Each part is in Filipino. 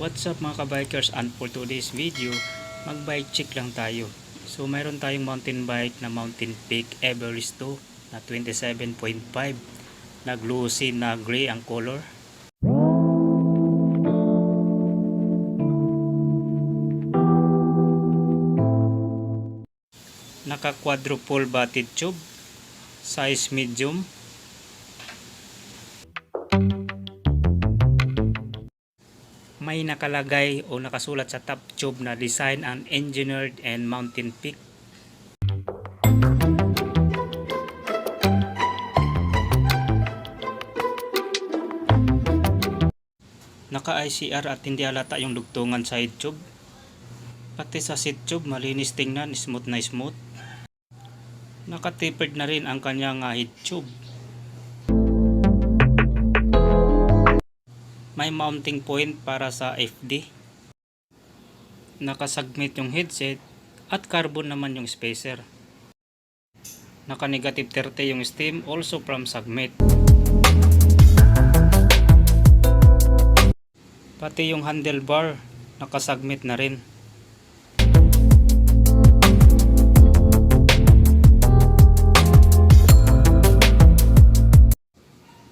What's up mga kabikers, and for today's video, mag-bike check lang tayo. So mayroon tayong mountain bike na Mountain Peak Everest 2 na 27.5 na glossy na gray ang color. Naka quadruple butted tube, size medium. May nakalagay o nakasulat sa top tube na Design and Engineered and Mountain Peak. Naka ICR at hindi halata yung dugtungan side tube. Pati sa seat tube malinis tingnan, smooth na smooth. Naka tapered na rin ang kanyang head tube. May mounting point para sa FD. Nakasagmit yung headset at carbon naman yung spacer. Naka negative 30 yung stem, also from Sagmit. Pati yung handlebar nakasagmit na rin.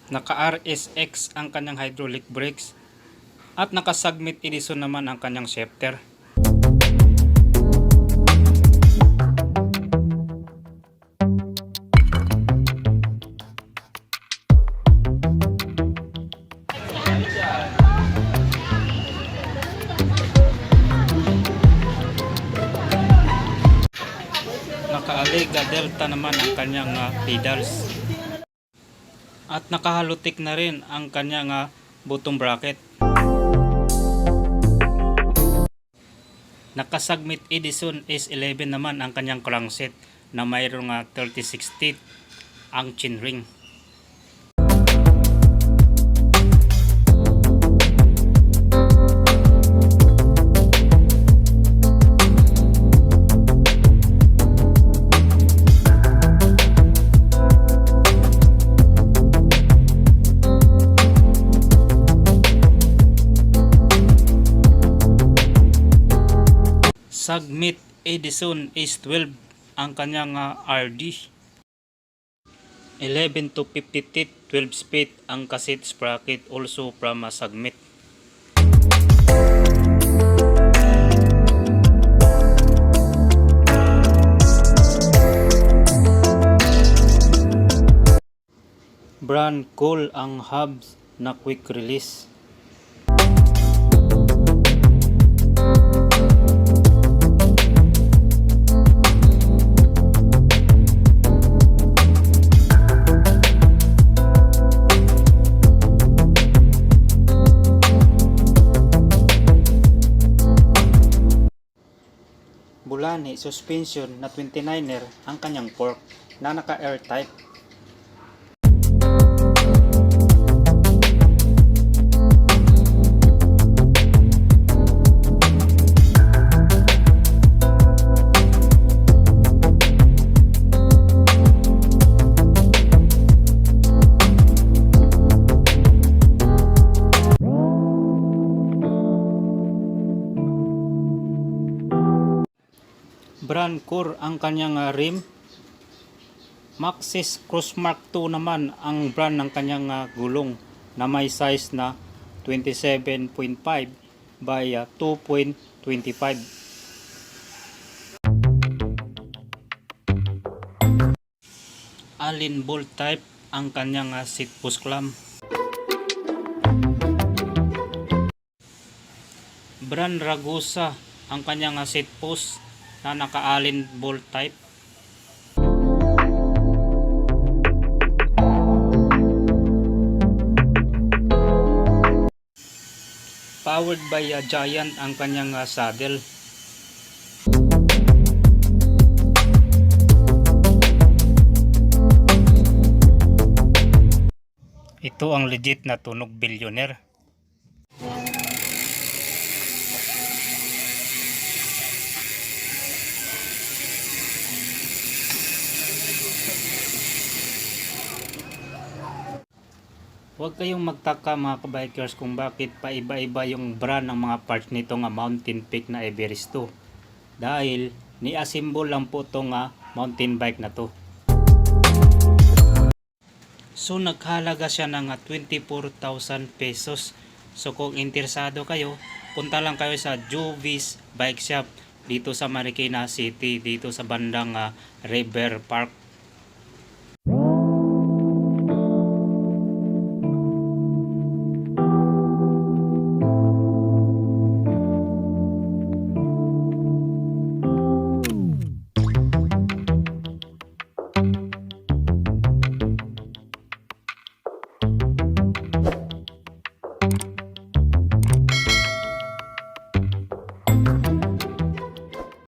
Naka RSX ang kanyang hydraulic brakes at naka Sagmit Edison naman ang kanyang shifter. Naka Alega Delta naman ang kanyang pedals. At nakahalutik na rin ang kanyang bottom bracket. Nakasagmit Edison S11 naman ang kanyang crankset na mayroong 36 teeth ang chainring. Sagmit Edison S12 ang kanyang RD. 11 to 50 teeth, 12 speed ang cassette sprocket, also from Sagmit. Brand cool ang hubs na quick release. Bulani suspension na 29er ang kanyang fork na naka-air type. Brand Core ang kanyang rim. Maxxis Crossmark 2 naman ang brand ng kanyang gulong na may size na 27.5 by 2.25. Allen bolt type ang kanyang seat post clamp. Brand Ragusa ang kanyang seat post na naka-Allen bolt type. Powered by Giant ang kanyang saddle. Ito ang legit na tunog billionaire. Huwag kayong magtaka mga kabikers kung bakit paiba-iba yung brand ng mga parts nito nga Mountain Peak na Everest 2. Dahil ni-assemble lang po itong mountain bike na to. So naghalaga siya ng 24,000 pesos. So kung interesado kayo, punta lang kayo sa Jovis Bike Shop dito sa Marikina City, dito sa bandang River Park.